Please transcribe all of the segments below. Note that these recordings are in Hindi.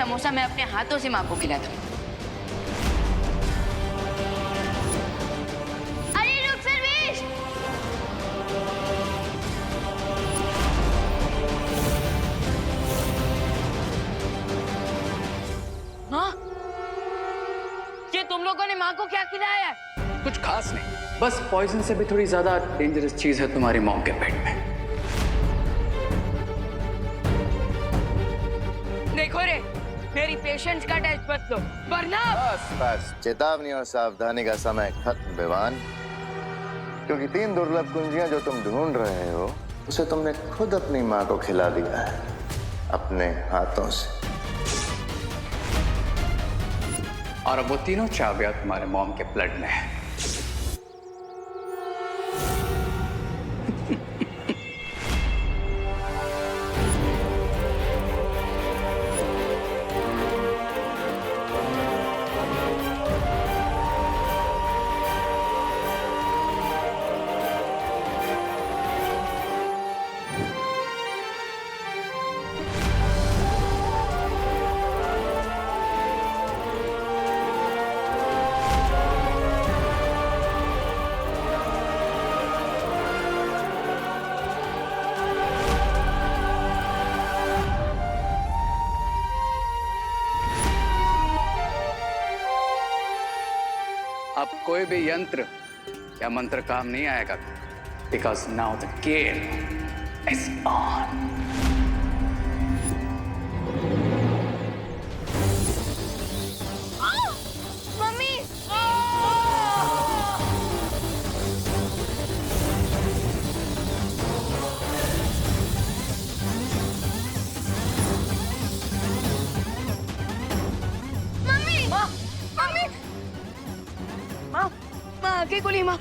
समोसा मैं अपने हाथों से माँ को खिला दूं। अरे रुक सर्वेश! माँ, ये तुम लोगों ने माँ को क्या खिलाया है? कुछ खास नहीं, बस पॉइजन से भी थोड़ी ज्यादा डेंजरस चीज है तुम्हारी मॉम के पेट में। देखो रे, मेरी पेशेंट्स का टेस्ट मत लो, वरना बस बस, चेतावनी और सावधानी का समय खत्म विवान। क्योंकि 3 दुर्लभ कुंजियां जो तुम ढूंढ रहे हो उसे तुमने खुद अपनी माँ को खिला दिया है अपने हाथों से। और अब वो तीनों चाबियां तुम्हारे मॉम के ब्लड में है। अब कोई भी यंत्र या मंत्र काम नहीं आएगा, because now the game is on. Mummy! Mummy! Mummy! माँ, माँ आगे गोली माँ,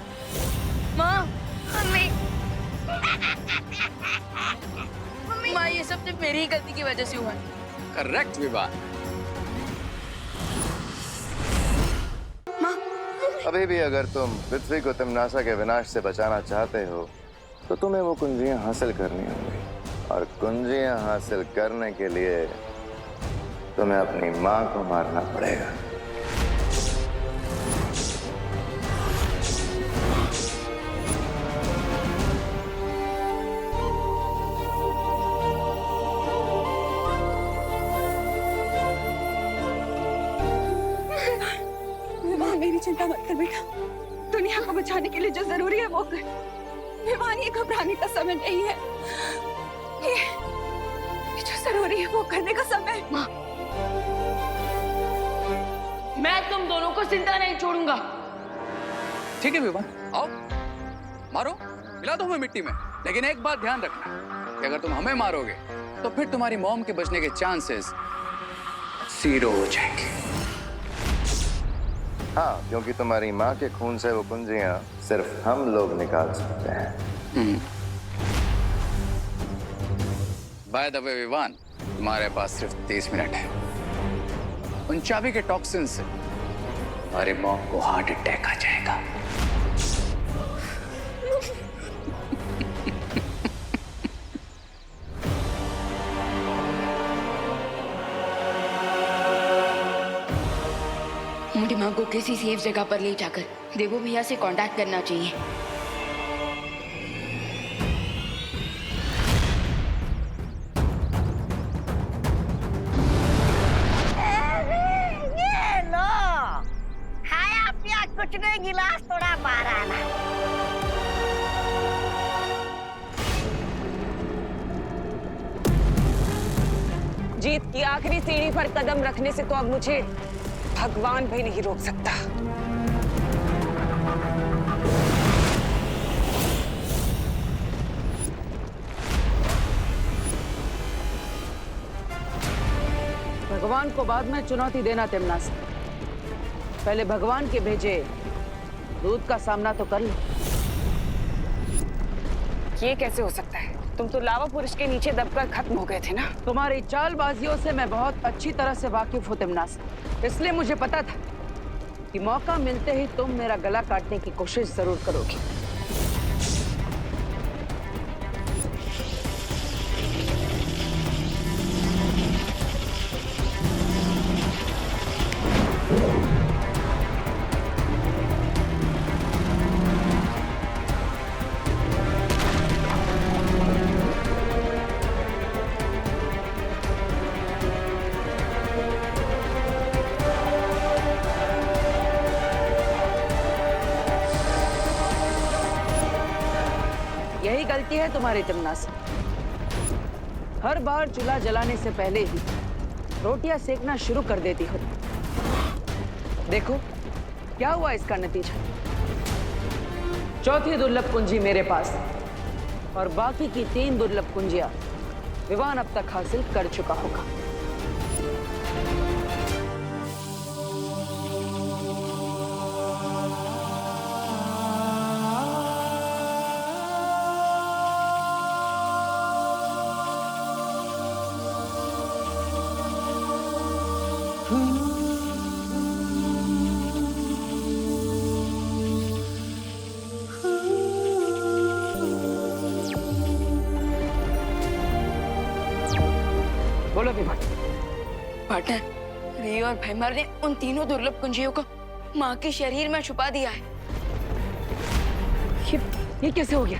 माँ, मम्मी, मम्मी, माँ ये सब सिर्फ मेरी ही गलती की वजह से हुआ है। करेक्ट विवान। माँ, अभी भी अगर तुम पृथ्वी को तिम्नासा के विनाश से बचाना चाहते हो तो तुम्हें वो कुंजियां हासिल करनी होंगी, और कुंजियां हासिल करने के लिए तुम्हें अपनी माँ को मारना पड़ेगा। मेरी चिंता मत कर बेटा, दुनिया को बचाने के लिए जो जरूरी है वो कर। विवान, ये घबराने का समय नहीं है, ये जो जरूरी है वो करने का समय है। माँ, मैं तुम दोनों को जिंदा नहीं छोड़ूंगा। ठीक है विवान, आओ मारो, मिला दो हमें मिट्टी में। लेकिन एक बात ध्यान रखना कि अगर तुम हमें मारोगे तो फिर तुम्हारी मॉम के बचने के चांसेस 0 हो जाएंगे। हाँ, क्योंकि तुम्हारी माँ के खून से वो कुंजियां सिर्फ हम लोग निकाल सकते हैं। बाय द वे विवान, तुम्हारे पास सिर्फ 30 मिनट है। उन चाबी के टॉक्सिन से हमारे मॉम को हार्ट अटैक आ जाएगा। मेरी माँ को किसी सेफ जगह पर ले जाकर देवो भैया से कांटेक्ट करना चाहिए। ये लो, खाया पिया कुछ नहीं, गिलास थोड़ा मारा ना। जीत की आखिरी सीढ़ी पर कदम रखने से तो अब मुझे भगवान भी नहीं रोक सकता। भगवान को बाद में चुनौती देना तिम्नासा, पहले भगवान के भेजे दूध का सामना तो कर लो। ये कैसे हो सकता है? तुम तो लावा पुरुष के नीचे दबकर खत्म हो गए थे ना। तुम्हारी चालबाजियों से मैं बहुत अच्छी तरह से वाकिफ हूँ तिम्नासा, इसलिए मुझे पता था कि मौका मिलते ही तुम मेरा गला काटने की कोशिश जरूर करोगी। यही गलती है तुम्हारे टिमना से। हर बार चूल्हा जलाने से पहले ही रोटियां सेकना शुरू कर देती हो। देखो क्या हुआ इसका नतीजा। चौथी दुर्लभ कुंजी मेरे पास और बाकी की 3 दुर्लभ कुंजियां विवान अब तक हासिल कर चुका होगा। बोलो विवान। पार्टनर, रियो और भैमार ने उन तीनों दुर्लभ कुंजियों को माँ के शरीर में छुपा दिया है। ये कैसे हो गया?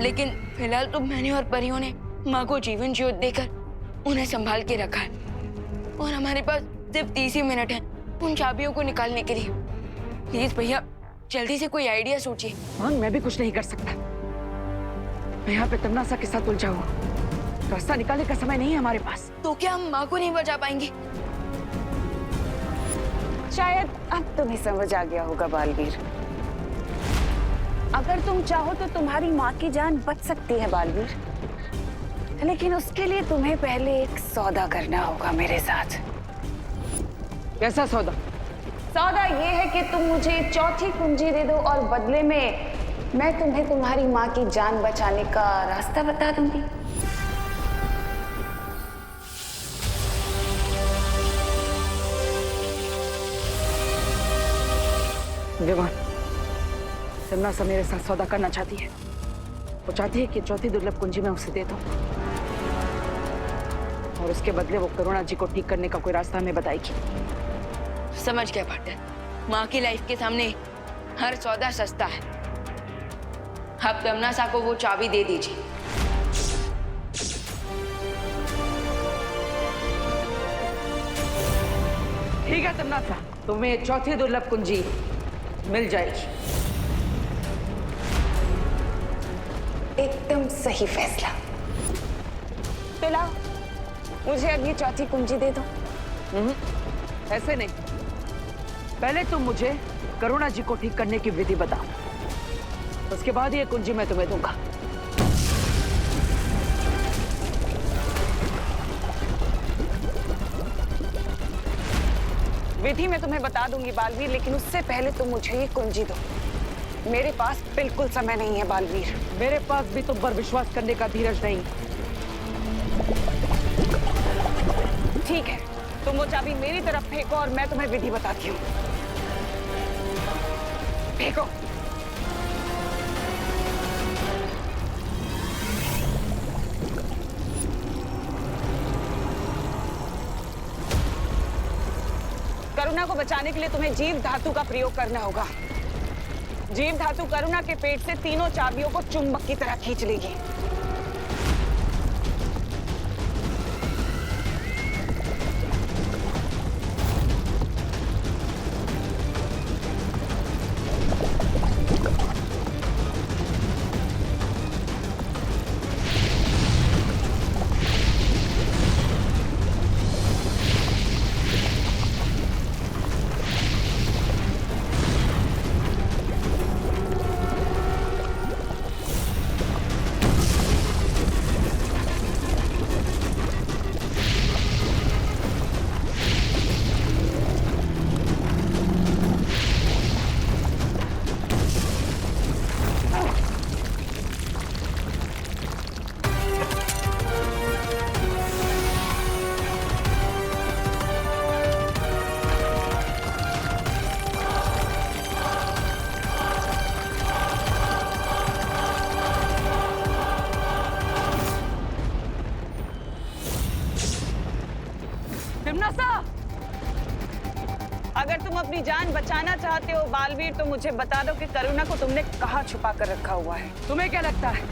लेकिन फिलहाल तो मैंने और परियों ने माँ को जीवन ज्योत देकर उन्हें संभाल के रखा है और हमारे पास सिर्फ 30 ही मिनट हैं उन चाबियों को निकालने के लिए। प्लीज भैया जल्दी से कोई आइडिया सोचिए। हाँ, मैं भी कुछ नहीं कर सकता। मैं यहाँ पे तमन्ना के साथ उलझा हुआ, रास्ता निकालने का समय नहीं है हमारे पास। तो क्या हम माँ को नहीं बचा पाएंगे? शायद अब तुम्हें समझ आ गया होगा बालवीर। अगर तुम चाहो तो तुम्हारी माँ की जान बच सकती है बालवीर, लेकिन उसके लिए तुम्हें पहले एक सौदा करना होगा मेरे साथ। कैसा सौदा? सौदा ये है कि तुम मुझे चौथी कुंजी दे दो और बदले में मैं तुम्हें तुम्हारी माँ की जान बचाने का रास्ता बता दूंगी। विवान, तमन्ना मेरे साथ सौदा करना चाहती है। वो चाहती है कि चौथी दुर्लभ कुंजी मैं उसे दे दूं और उसके बदले वो करुणा जी को ठीक करने का कोई रास्ता हमें बताएगी। समझ गया पार्टनर। माँ की लाइफ के सामने हर सौदा सस्ता है। आप तमन्ना को वो चाबी दे दीजिए। ठीक है तमन्ना, तुम्हें चौथी दुर्लभ कुंजी मिल जाएगी। एकदम सही फैसला। तो लाओ, मुझे अब ये चौथी कुंजी दे दो। ऐसे नहीं, पहले तुम मुझे करुणा जी को ठीक करने की विधि बताओ, उसके बाद ये कुंजी मैं तुम्हें दूंगा। विधि मैं तुम्हें बता दूंगी बालवीर, लेकिन उससे पहले तुम मुझे ये कुंजी दो। मेरे पास बिल्कुल समय नहीं है बालवीर। मेरे पास भी तुम पर विश्वास करने का धीरज नहीं। ठीक है, तुम वो चाबी मेरी तरफ फेंको और मैं तुम्हें विधि बताती हूँ। फेंको। करुणा को बचाने के लिए तुम्हें जीव धातु का प्रयोग करना होगा। जीव धातु करुणा के पेट से तीनों चाबियों को चुंबक की तरह खींच लेगी। तिमनासा, अगर तुम अपनी जान बचाना चाहते हो बालवीर, तो मुझे बता दो कि करुणा को तुमने कहाँ छुपा कर रखा हुआ है। तुम्हें क्या लगता है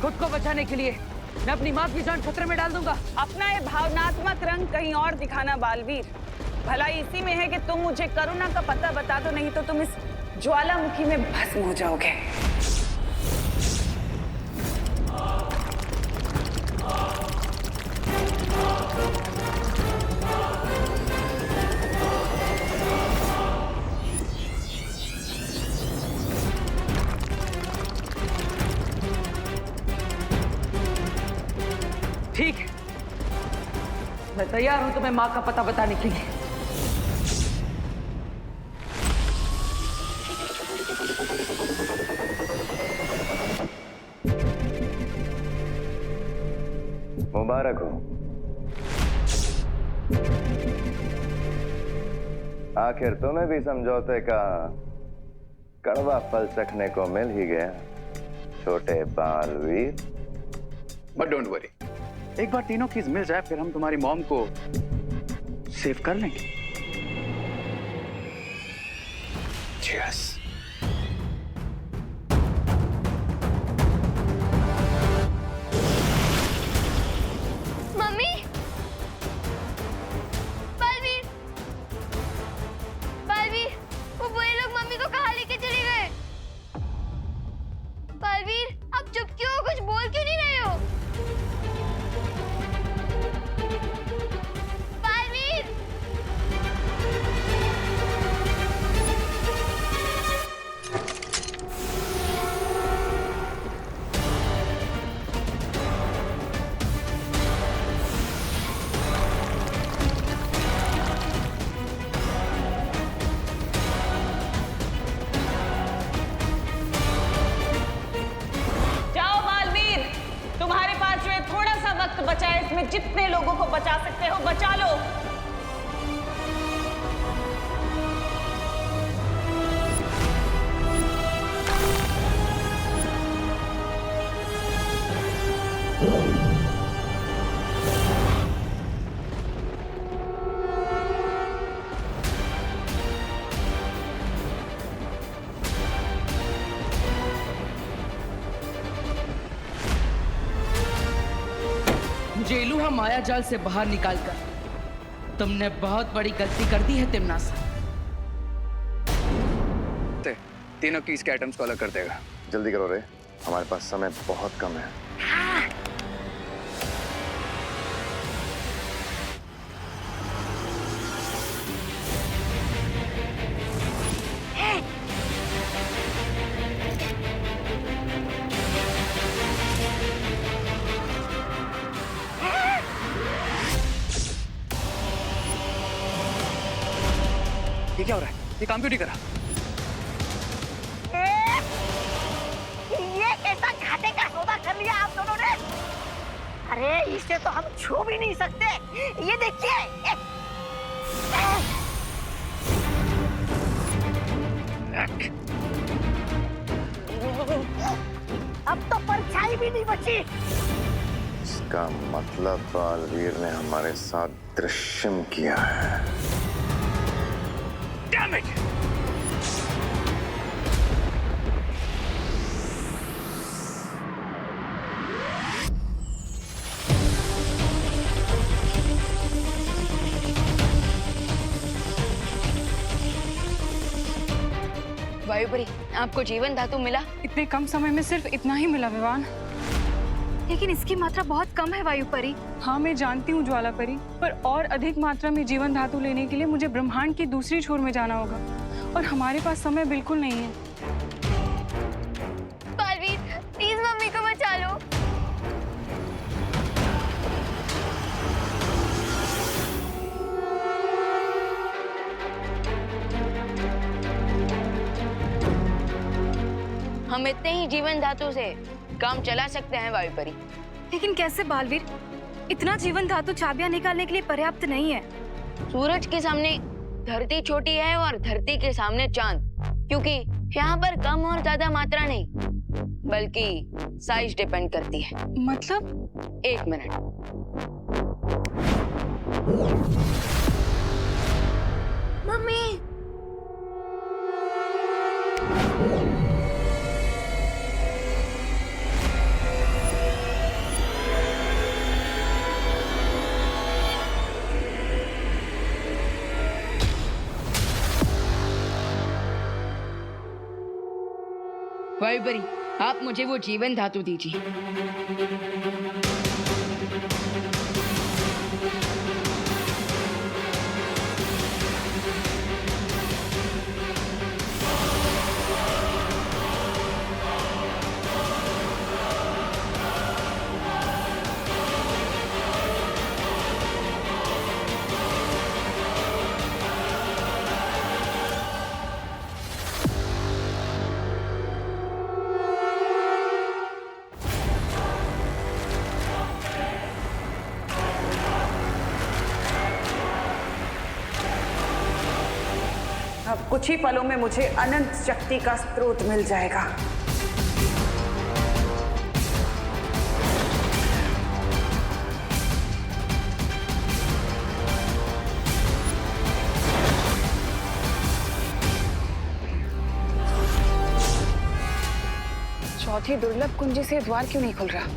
खुद को बचाने के लिए मैं अपनी माँ की जान खतरे में डाल दूंगा? अपना ये भावनात्मक रंग कहीं और दिखाना बालवीर। भला इसी में है कि तुम मुझे करुणा का पता बता दो, नहीं तो तुम इस ज्वालामुखी में भस्म हो जाओगे। ठीक है, मैं तैयार हूं तुम्हें माँ का पता बताने के लिए। मुबारक हो। आखिर तुम्हें भी समझौते का कड़वा फल चखने को मिल ही गया, छोटे बालवीर। बट डोंट वरी, एक बार तीनों कीज मिल जाए फिर हम तुम्हारी मॉम को सेव कर लेंगे। Cheers. मम्मी, बालवीर, बालवीर, वो बुरे लोग मम्मी को कहाँ लेके चले गए? बालवीर, आप चुप क्यों हो? कुछ बोल क्यों नहीं रहे हो? बालवीर, जाओ बालवीर, तुम्हारे पास जो है थोड़ा सा वक्त बचा है, इसमें जितने लोगों को बचा सकते हो बचा लो। मुझे इलूहा माया जाल से बाहर निकालकर तुमने बहुत बड़ी गलती कर दी है तिमनासा। तीनों कीज के आइटम्स को अलग कर देगा। जल्दी करो रे, हमारे पास समय बहुत कम है। ये क्या हो रहा है? ये काम क्यों नहीं करा? ये कैसा घाटे का सौदा कर लिया आप दोनों ने? अरे इसे तो हम छू भी नहीं सकते। ये देखिए, अब तो परछाई भी नहीं बची। इसका मतलब बालवीर ने हमारे साथ दृश्यम किया है। Damn it! वायुपरी, आपको जीवन धातु मिला? इतने कम समय में सिर्फ इतना ही मिला विवान। लेकिन इसकी मात्रा बहुत कम है वायुपरी। हाँ मैं जानती हूँ ज्वालापरी, पर और अधिक मात्रा में जीवन धातु लेने के लिए मुझे ब्रह्मांड की दूसरी छोर में जाना होगा और हमारे पास समय बिल्कुल नहीं है। बालवीर, प्लीज मम्मी को बचा लो। हम इतने ही जीवन धातु से काम चला सकते हैं वायुपरी। लेकिन कैसे बालवीर? इतना जीवन धातु चाबियां निकालने के लिए पर्याप्त नहीं है। सूरज के सामने धरती छोटी है और धरती के सामने चांद, क्योंकि यहाँ पर कम और ज्यादा मात्रा नहीं बल्कि साइज डिपेंड करती है। मतलब? एक मिनट। मम्मी। वायुपरी, आप मुझे वो जीवन धातु दीजिए। अब कुछ ही पलों में मुझे अनंत शक्ति का स्रोत मिल जाएगा। चौथी दुर्लभ कुंजी से द्वार क्यों नहीं खुल रहा?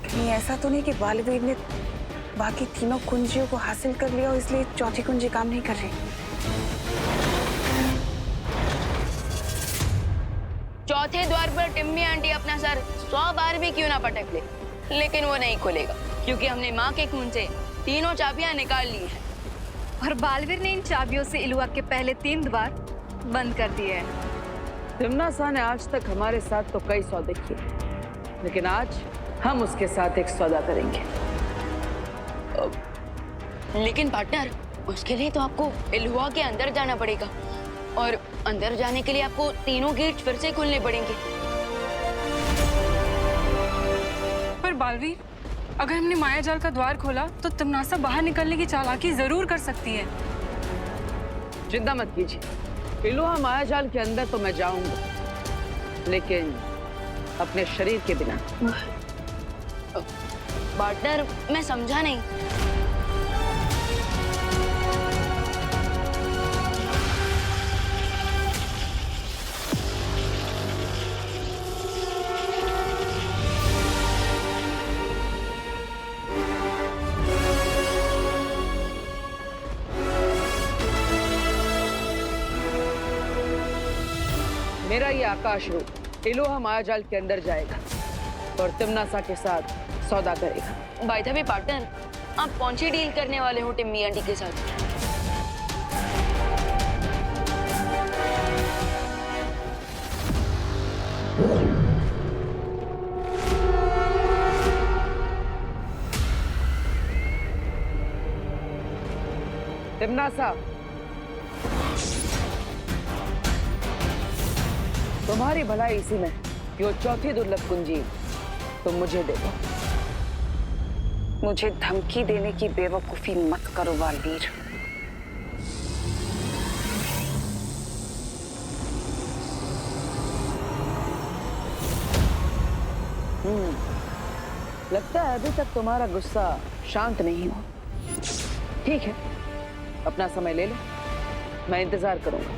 कहीं ऐसा तो नहीं कि बालवीर ने बाकी तीनों कुंजियों को हासिल कर लिया और इसलिए चौथी कुंजी काम नहीं कर रही? चौथे द्वार पर टिम्मी आंटी अपना सर 100 बार भी क्यों ना पटक ले, लेकिन वो नहीं खुलेगा क्योंकि हमने माँ के खून से तीनों चाबियां निकाल ली हैं। और बालवीर ने इन चाबियों से इलुआ के पहले 3 द्वार बंद कर दिए हैं। तिम्नासा ने आज तक हमारे साथ तो कई सौदे किए, लेकिन आज हम उसके साथ एक सौदा करेंगे। लेकिन पार्टनर, उसके लिए तो आपको इलुआ के अंदर जाना पड़ेगा और अंदर जाने के लिए आपको तीनों गेट फिर से खोलने पड़ेंगे। पर बालवीर, अगर हमने मायाजाल का द्वार खोला तो तिम्नासा बाहर निकलने की चालाकी जरूर कर सकती है। चिंता मत कीजिए, इलुआ मायाजाल के अंदर तो मैं जाऊंगा, लेकिन अपने शरीर के बिना। पार्टनर, मैं समझा नहीं। मेरा ये आकाश रूप इलोहा मायाजाल के अंदर जाएगा और तिम्नासा के साथ सौदा करेगा। बाय द वे पार्टनर, आप कौन सी डील करने वाले हो टिम्मी आंटी के साथ? तिम्नासा, तुम्हारी भलाई इसी में, यो चौथी दुर्लभ कुंजी तुम मुझे दे दो। मुझे धमकी देने की बेवकूफी मत करो बालवीर। लगता है अभी तक तुम्हारा गुस्सा शांत नहीं हुआ। ठीक है, अपना समय ले लो, मैं इंतजार करूंगा।